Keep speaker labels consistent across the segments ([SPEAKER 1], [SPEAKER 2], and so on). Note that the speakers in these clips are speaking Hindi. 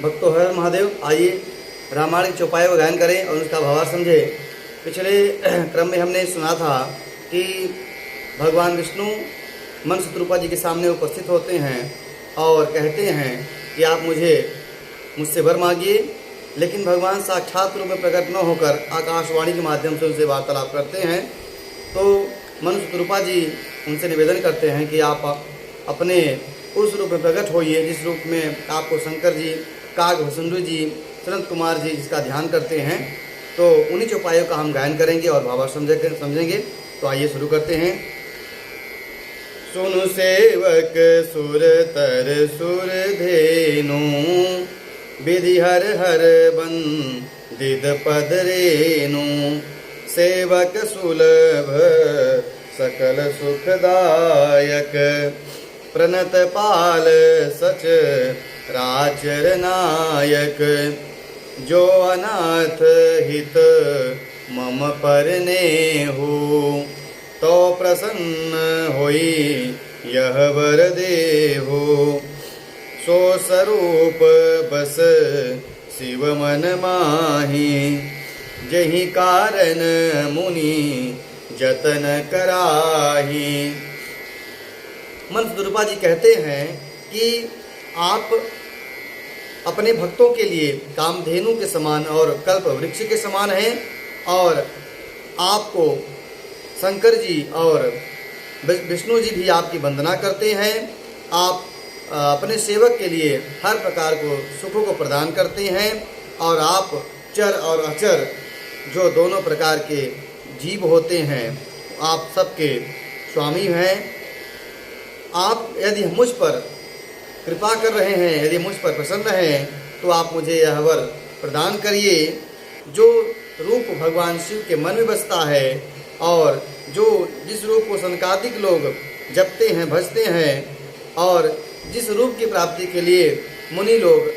[SPEAKER 1] भक्तों हर महादेव, आइए रामायण के चौपाई का गायन करें और उसका भावार्थ समझे। पिछले क्रम में हमने सुना था कि भगवान विष्णु मन शत्रुपा जी के सामने उपस्थित होते हैं और कहते हैं कि आप मुझसे वर मांगिए, लेकिन भगवान साक्षात रूप में प्रकट न होकर आकाशवाणी के माध्यम से उनसे वार्तालाप करते हैं। तो मन शत्रुपा जी उनसे निवेदन करते हैं कि आप अपने उस रूप में प्रकट होइए जिस रूप में आपको शंकर जी, काग भसुंडरी जी, सनत कुमार जी जिसका ध्यान करते हैं। तो उन्हीं चौपाइयों का हम गायन करेंगे और भावार्थ समझेंगे। तो आइए शुरू करते हैं। सुनु सेवक सुर तर सुर धेनु, विधि हर हर बंदित पद रेनु। सेवक सुलभ सकल सुखदायक, प्रणत पाल सच राचर नायक। जो अनाथ हित मम परने हो, तो प्रसन्न होई यह वर देहो। सो स्वरूप बस शिव मन माही, जहि कारण मुनि जतन कराही। मन शत्रुपा जी कहते हैं कि आप अपने भक्तों के लिए कामधेनु के समान और कल्प वृक्ष के समान हैं, और आपको शंकर जी और विष्णु जी भी आपकी वंदना करते हैं। आप अपने सेवक के लिए हर प्रकार को सुखों को प्रदान करते हैं, और आप चर और अचर जो दोनों प्रकार के जीव होते हैं, आप सबके स्वामी हैं। आप यदि मुझ पर कृपा कर रहे हैं, यदि मुझ पर प्रसन्न हैं, तो आप मुझे यह वर प्रदान करिए। जो रूप भगवान शिव के मन में बसता है और जिस रूप को सनकादिक लोग जपते हैं, भजते हैं, और जिस रूप की प्राप्ति के लिए मुनि लोग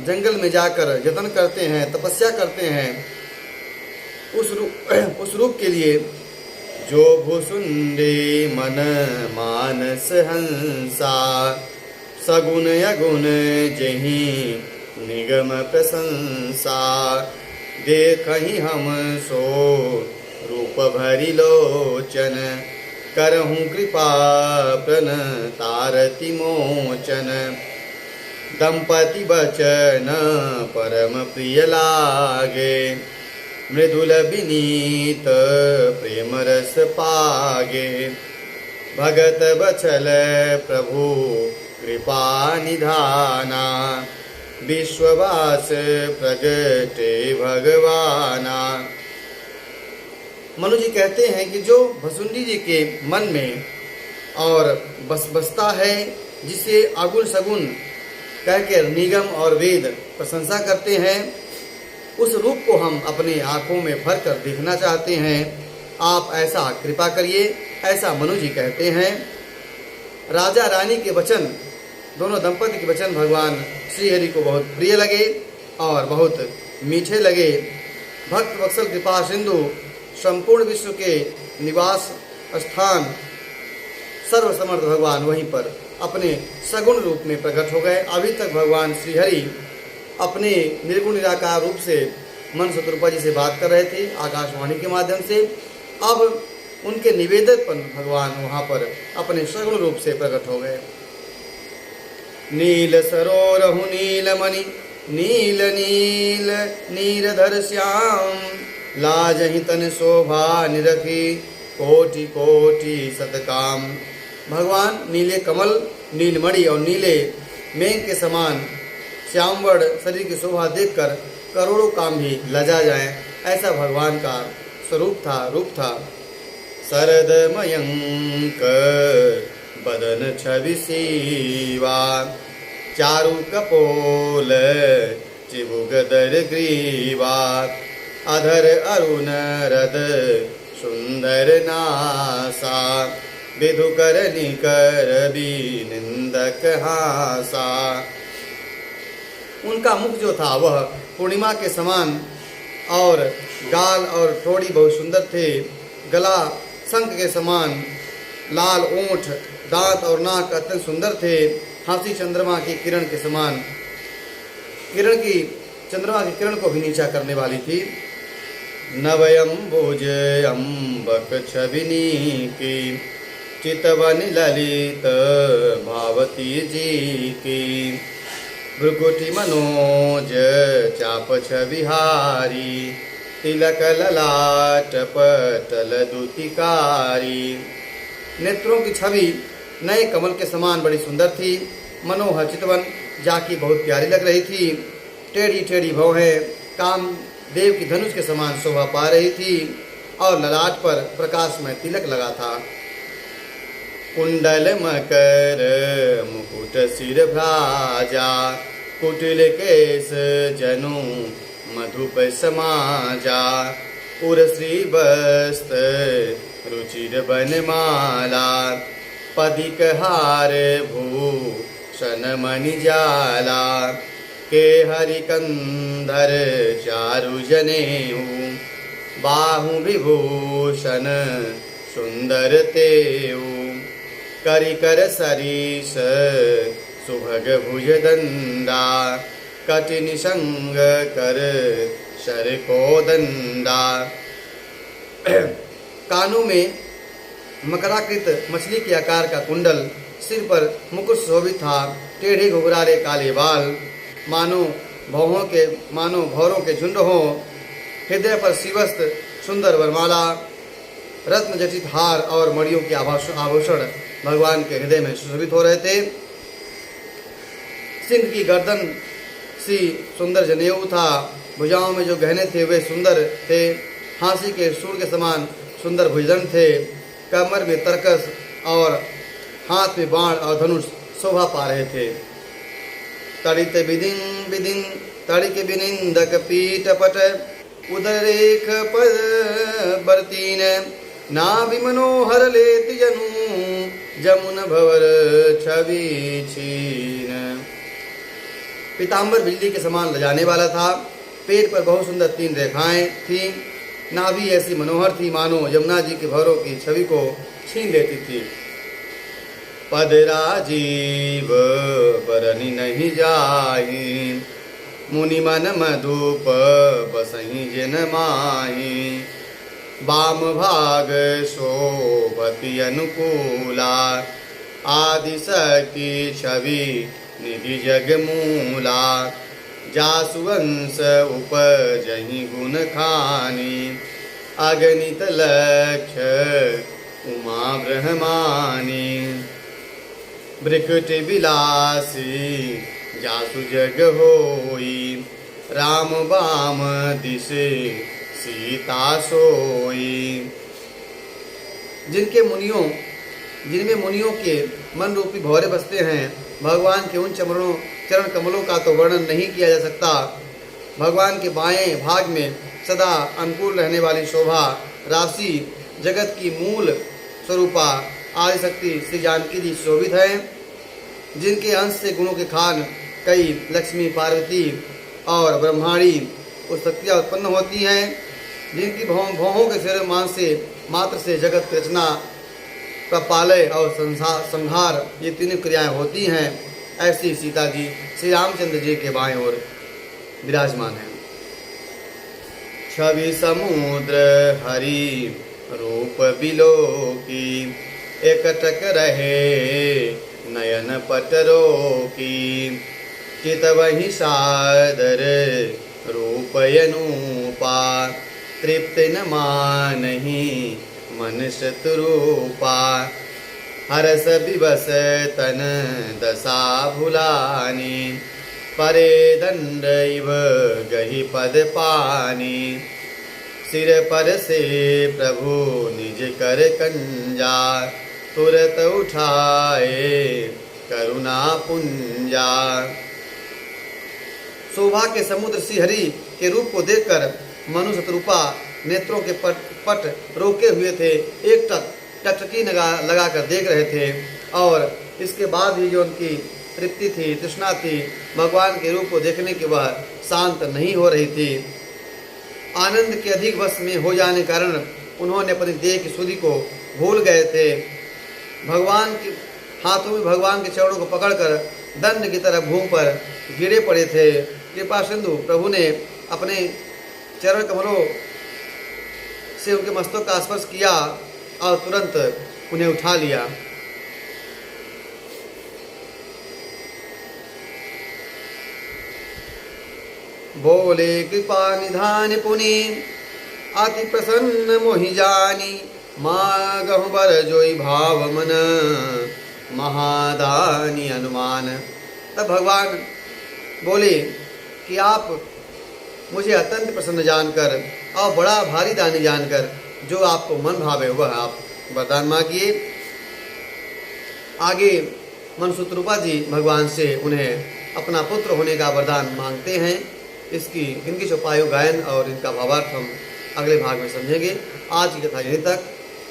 [SPEAKER 1] जंगल में जाकर जतन करते हैं, तपस्या करते हैं, उस रूप के लिए जो भुसुंडे मन मानस हंसा, सगुण अगुण जहि निगम प्रशंसा। देखहि हम सो रूप भरि लोचन, करहूँ कृपा प्रणतारति मोचन। दंपति बचन परम प्रिय लागे, मृदुल विनीत प्रेम रस पागे। भगत बचल प्रभु कृपा निधाना, विश्ववास प्रगटे भगवाना। मनु जी कहते हैं कि जो भसुंडी जी के मन में और बसता है, जिसे आगुन सगुन कहकर निगम और वेद प्रशंसा करते हैं, उस रूप को हम अपने आँखों में भर कर देखना चाहते हैं। आप ऐसा कृपा करिए, ऐसा मनु जी कहते हैं। राजा रानी के वचन, दोनों दंपति के वचन भगवान श्रीहरि को बहुत प्रिय लगे और बहुत मीठे लगे। भक्त वत्सल कृपा सिंधु, संपूर्ण विश्व के निवास स्थान सर्वसमर्थ भगवान वहीं पर अपने सगुण रूप में प्रकट हो गए। अभी तक भगवान श्रीहरि अपने निर्गुण निराकार रूप से मन शत्रुपा जी से बात कर रहे थे आकाशवाणी के माध्यम से। अब उनके निवेदन पर भगवान वहाँ पर अपने सगुण रूप से प्रकट हो गए। नील सरोरहु नीलमणि, नील नील नीरधर श्याम। लाजहि तन शोभा निरखी, कोटि कोटि सतकाम। भगवान नीले कमल, नीलमणि और नीले मेघ के समान श्यामवर्ण शरीर की शोभा देखकर करोड़ों काम भी लजा जाएं, ऐसा भगवान का स्वरूप था, रूप था। शरद मयंक बदन छवि सीवा, चारु कपोल चिबुगदर ग्रीवा। अधर अरुण रद सुंदर नासा, विधुकर निकर भी निंदक हासा। उनका मुख जो था वह पूर्णिमा के समान, और गाल और ठोड़ी बहुत सुंदर थे। गला शंख के समान, लाल ओंठ, दांत और नाक अत्यंत सुंदर थे। हाथी चंद्रमा की किरण के समान। किरण की, चंद्रमा की किरण को भी नीचा करने वाली थी। नवयम्बुज अम्बक छविनी की, चितवन ललित भावती जी की। भ्रुकुटि मनोज चाप छविहारी, तिलक ललाट पटल दुतिकारी। नेत्रों की छवि नए कमल के समान बड़ी सुंदर थी। मनोहर चितवन जाकी बहुत प्यारी लग रही थी। टेढ़ी टेढ़ी भौहें कामदेव की धनुष के समान शोभा पा रही थी और ललाट पर प्रकाशमय तिलक लगा था। कुंडल मकर मुकुट सिर भ्राजा, कुटिल केस जनु मधुप समाजा। उर्श्री वस्त्र रुचिर बनमाला, पदिक हार भूषण मणि जाला। के हरिकंधर चारु जनेऊ, बाहु विभूषण सुंदर तेऊ। करिकर सरीस सुभग भुज दंडा, कटि निसंग कर शर को दंडा। कानों में मकराकृत मछली के आकार का कुंडल, सिर पर मुकुट शोभित था। टेढ़े घुघराले काले बाल, मानो भौरों के झुंड हों। हृदय पर शिवस्त्र सुंदर वरमाला, रत्न जटित हार और मणियों के आभूषण भगवान के हृदय में सुशोभित हो रहे थे। सिंह की गर्दन सी सुंदर जनेऊ था। भुजाओं में जो गहने थे वे सुंदर थे। हाथी के सूर के समान सुंदर भुजदंड थे। कमर में तरकस और हाथ में बाण और धनुष शोभा पा रहे थे। तड़ित बिदिन बिदिन तड़िक बिनिंदक पीठ पट, उदरेख पद बरतीन। नाभि मनोहर लेत जनु, जमुन भवर छवि छीन। पीताम्बर बिजली के समान लजाने वाला था। पेट पर बहुत सुंदर 3 रेखाएं थीं। नाभि ऐसी मनोहर थी मानो यमुना जी के भवरों की छवि को छीन लेती थी। पद राजीव बरनी नहीं जाही, मुनि मन मधुप बसही जिन माही। वाम भाग शोभति अनुकूला, आदि शक्ति छवि निधि जग मूला। जासुवंश उपजहि गुण खानी, अगणित लक्ष्य उमा ब्रह्मानी। भृकुटि विलासी जासु जग होई, राम बाम दिशे सीता सोई। जिनमें मुनियों के मन रूपी भौरे बसते हैं, भगवान के उन चरण कमलों का तो वर्णन नहीं किया जा सकता। भगवान के बाएं भाग में सदा अनुकूल रहने वाली शोभा राशि, जगत की मूल स्वरूपा आदिशक्ति श्री जानकी जी शोभित हैं। जिनके अंश से गुणों के खान कई लक्ष्मी, पार्वती और ब्रह्माणी शक्तियाँ उत्पन्न होती हैं। जिनकी भौहों के सिर मांस से मात्र से जगत की रचना का पालय और संहार ये तीनों क्रियाएं होती हैं। ऐसी सीता जी श्री रामचंद्र जी के बाएं ओर विराजमान है। छवि समुद्र हरि रूप बिलो की, एकटक रहे नयन पटरो की। चितवहि सादर रूप अनूपा, तृप्ति न मानहि मन शत्रुपा। हरस विवस तन दशा भुलानी, परे दंड इव गहि पद पानी। सिर पर से प्रभु निज कर कंजा, तुरत उठाए करुणा पुंजा। शोभा के समुद्र श्रीहरि के रूप को देखकर मनु शत्रुपा नेत्रों के पट रोके हुए थे। एक टकटकी लगाकर देख रहे थे और इसके बाद भी जो उनकी तृप्ति थी, तृष्णा थी, भगवान के रूप को देखने की वह शांत नहीं हो रही थी। आनंद के अधिक वश में हो जाने कारण उन्होंने अपनी देह की शुद्धि को भूल गए थे। भगवान के हाथों में भगवान के चरणों को पकड़कर दंड की तरह भूमि पर गिरे पड़े थे कृपा सिंधु प्रभु ने अपने चरण कमलों से उनके मस्तक का स्पर्श किया और तुरंत उन्हें उठा लिया। बोले कृपा निधान पुनि अति प्रसन्न मोहि जानी, मागहु बर जोई भाव मन महादानी अनुमान। तब भगवान बोले कि आप मुझे अत्यंत प्रसन्न जानकर और बड़ा भारी दानी जानकर जो आपको मन भावे वह आप वरदान मांगिए। आगे मनसुतरूपा जी भगवान से उन्हें अपना पुत्र होने का वरदान मांगते हैं। इनकी चौपाई गायन और इनका भावार्थ हम अगले भाग में समझेंगे। आज की कथा यहीं तक।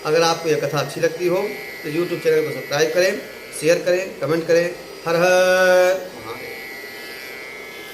[SPEAKER 1] अगर आपको यह कथा अच्छी लगती हो तो YouTube चैनल को सब्सक्राइब करें, शेयर करें, कमेंट करें। हर हर